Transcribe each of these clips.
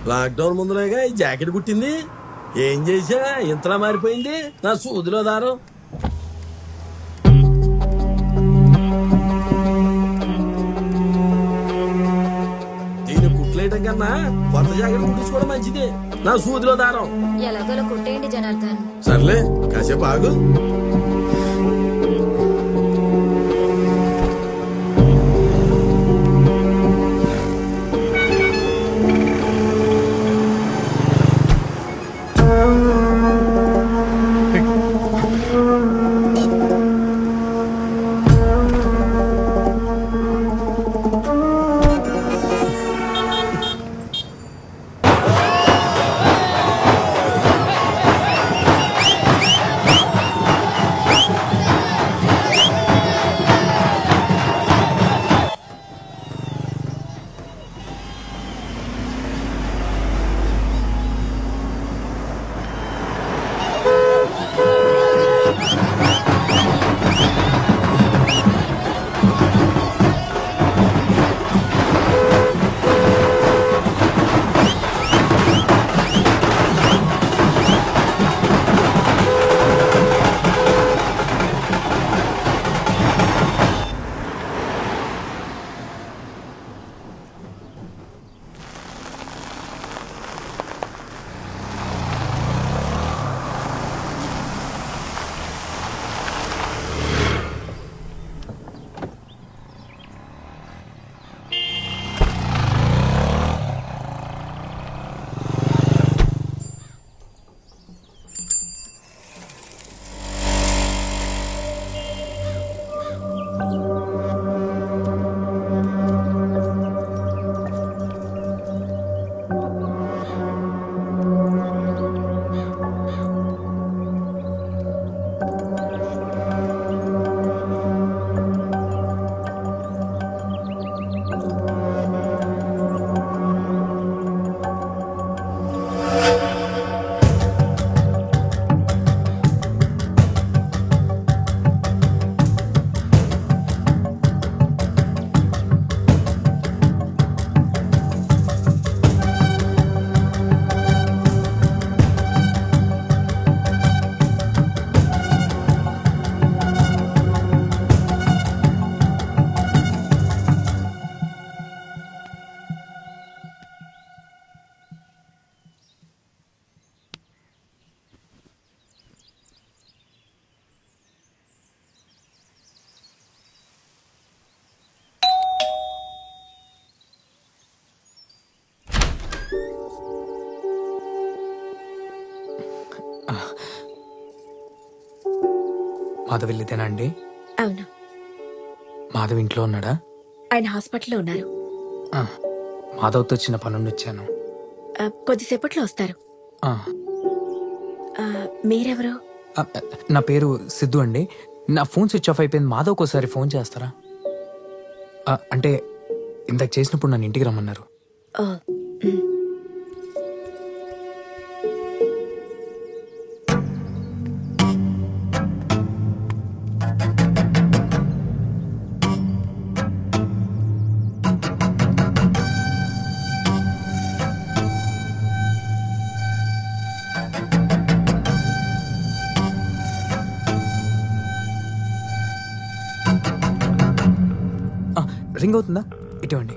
Lockdown ముందులేగా ఈ jacket కుట్టింది. ఏం చేసా ఇంతలా మారిపోయింది నా సూదిలో దారం. దీన్ని కుట్లేయటం కన్నా కొత్త జాకెట్ కుట్టించుకోవడం మంచిది. నా సూదిలో దారం ఎలాగోలా కుట్టేయండి జనార్దన్. సర్లే కాసేపు ఆగు. మాధవ్ వెళ్ళితేనా అండి? అవును. మాధవ్ ఇంట్లో ఉన్నాడా? ఆయన హాస్పిటల్లో ఉన్నారు. మాధవ్తో చిన్న పనుండి వచ్చాను. కొద్దిసేపట్లో వస్తారు. మీరెవరు? నా పేరు సిద్ధు అండి. నా ఫోన్ స్విచ్ ఆఫ్ అయిపోయింది. మాధవ్కి ఒకసారి ఫోన్ చేస్తారా? అంటే ఇందాక చేసినప్పుడు నన్ను ఇంటికి రమ్మన్నారు. రింగ్ అవుతుందా? ఇటువంటి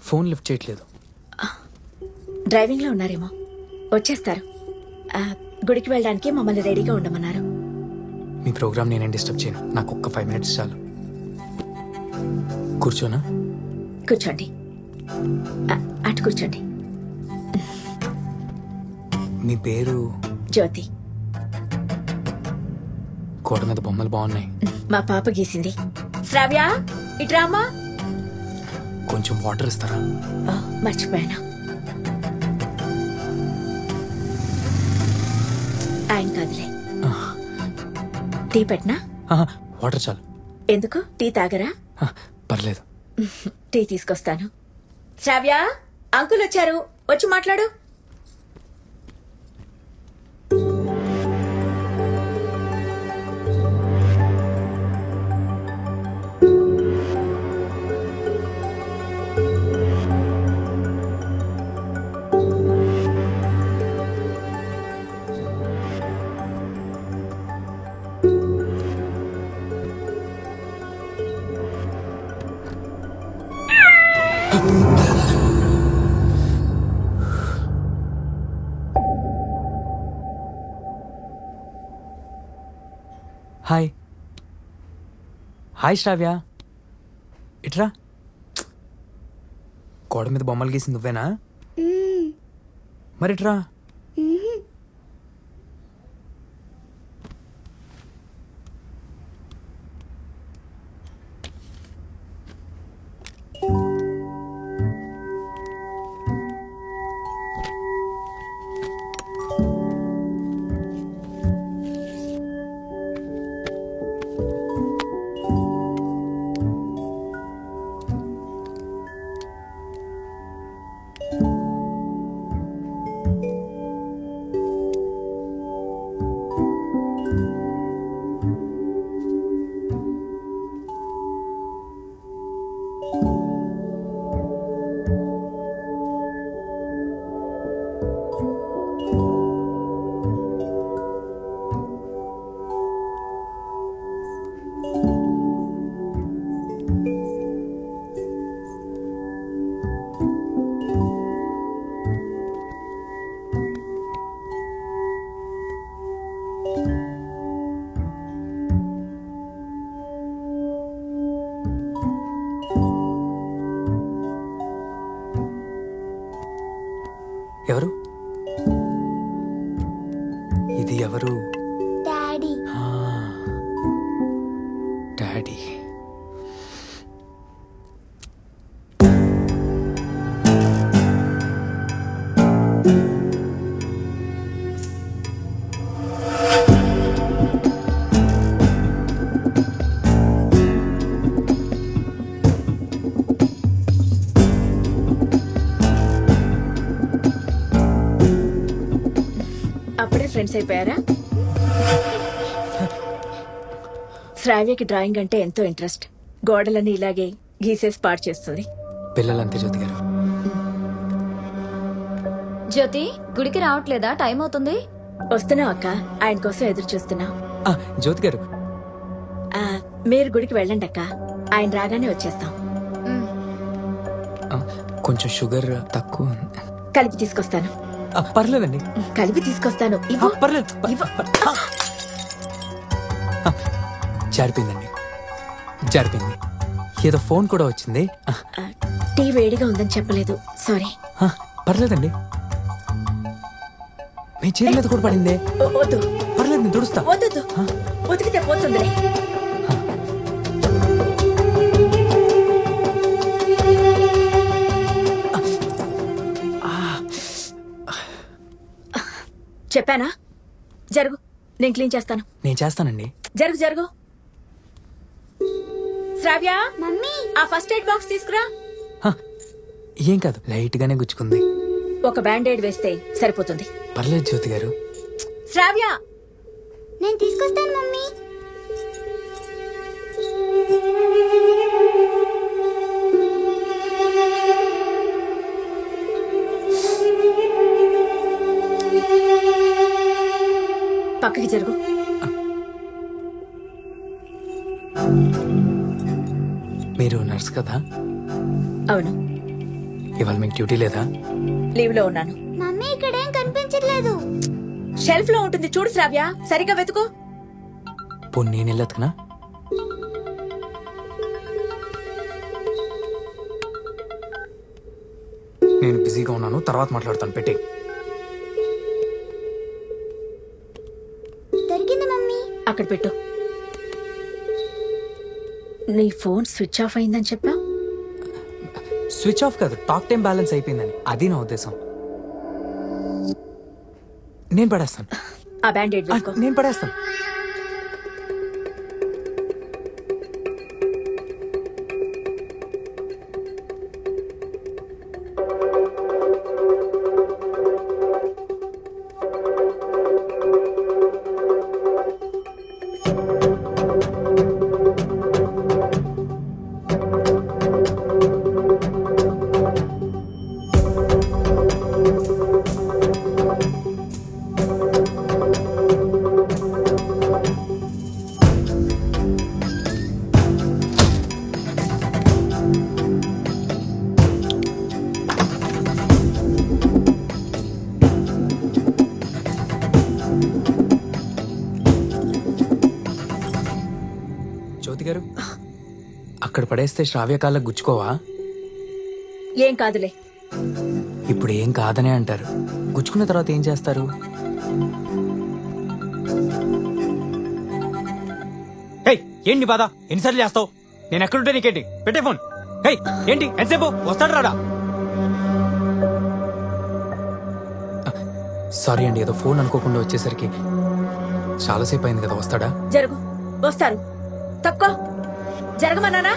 ఫోన్ లిఫ్ట్ చేయట్లేదు. డ్రైవింగ్ లో ఉన్నారేమో, వచ్చేస్తారు. గుడికి వెళ్ళడానికి మమ్మల్ని రెడీగా ఉండమన్నారు. మీ ప్రోగ్రామ్ నేనేం డిస్టర్బ్ చేయను. నాకు ఒక్క 5 minutes చాలు. కూర్చోనా? కూర్చోండి. అటు కూర్చోండి. మీ పేరు? జ్యోతి. కోట మీద బొమ్మలు బాగున్నాయి. మా పాప గీసింది. శ్రావ్య, ఇట్రామా. కొంచెం వాటర్ ఇస్తారా? మర్చిపోయాను. ఆయన కాదులే. టీ పెట్టనా? వాటర్ చాలు. ఎందుకు? టీ తాగరా? పర్లేదు. టీ తీసుకొస్తాను. శ్రావ్య, అంకుల్ వచ్చారు, వచ్చి మాట్లాడు. హాయ్ హాయ్ శ్రావ్య, ఇట్రా. గోడ మీద బొమ్మలు గీసింది నువ్వేనా? మరి ఇట్రా. ఎవరు ఇది? ఎవరు? డాడీ. డాడీ. అప్పుడే ఫ్రెండ్స్ అయిపోయారా? శ్రావ్యకి డ్రాయింగ్ అంటే ఎంతో ఇంట్రెస్ట్. గోడలని ఇలాగే గీసేసి పాడు చేస్తుంది. పిల్లలంతే జ్యోతి గారు. జ్యోతి, గుడికి రావట్లేదా? టైం అవుతుంది. వస్తున్నావు అక్క, ఆయన కోసం ఎదురు చూస్తున్నా. జ్యోతి గారు, మీరు గుడికి వెళ్ళండి అక్క, ఆయన రాగానే వచ్చేస్తాం. కొంచెం షుగర్ తక్కువ. కలిపి తీసుకొస్తాను. పర్లేదండి, కలిపి తీసుకొస్తాను. పర్లేదు. జారిపోయిందండి, జారిపోయింది. ఏదో ఫోన్ కూడా వచ్చింది. టీ వేడిగా ఉందని చెప్పలేదు, సారీ. పర్లేదండి, మీ చీర మీద కూడా పడింది. వద్దు, పర్లేదు, నేను తుడుస్తా. వద్దు, ఉతికితే పోతుందిలే. చెప్పానా? జరుగు, నేను క్లీన్ చేస్తాను. నేను చేస్తానండి. జరుగు జరుగు. శ్రావ్య, మమ్మీ ఆ ఫస్ట్ ఎయిడ్ బాక్స్ తీసుకురా. ఏం కాదు, లైట్ గానే గుచ్చుకుంది. ఒక బ్యాండేడ్ వేస్తే సరిపోతుంది. పర్లేదు జ్యోతి గారు. శ్రావ్య, నేను తీసుకొస్తాను మమ్మీ. పక్కకి జరుగు. మీరు నర్స్ కదా? అవును. ఇవాళ మీకు డ్యూటీ లేదా? లీవ్ లో ఉన్నాను. మమ్మీ ఇక్కడేం కనిపించట్లేదు. షెల్ఫ్ లో ఉంటుంది, చూడు శ్రావ్య, సరిగ్గా వెతుకు. పోనీ నేను వెళ్ళొద్దునా? నేను బిజీగా ఉన్నాను, తర్వాత మాట్లాడతాను. పెట్టి దొరికింది మమ్మీ. అక్కడ పెట్టు. నీ ఫోన్ స్విచ్ ఆఫ్ అయిందని చెప్పా. స్విచ్ ఆఫ్ కాదు, టాక్ టైం బ్యాలెన్స్ అయిపోయిందని. అది నా ఉద్దేశం. నేను పడేస్తాను. ఆ బ్యాండేడ్ వేసుకో. నేను పడేస్తాను. జ్యోతి గారు అక్కడ పడేస్తే శ్రావ్య కాళ్ళకు గుచ్చుకోవా? ఏం కాదులే. ఇప్పుడు ఏం కాదనే అంటారు, గుచ్చుకున్న తర్వాత ఏం చేస్తారు? ఏంటి బాధ? ఎన్నిసార్లు చేస్తావు? నేను ఎక్కడుంటే నీకేంటి? పెట్టే ఫోన్. ఏంటి ఎంతసేపు? వస్తాడు రాడా? సారీ అండి, ఏదో ఫోన్ అనుకోకుండా వచ్చేసరికి చాలాసేపు అయింది కదా. వస్తాడా? జరుగు, వస్తారు. తక్కువ జరగమన్నానా?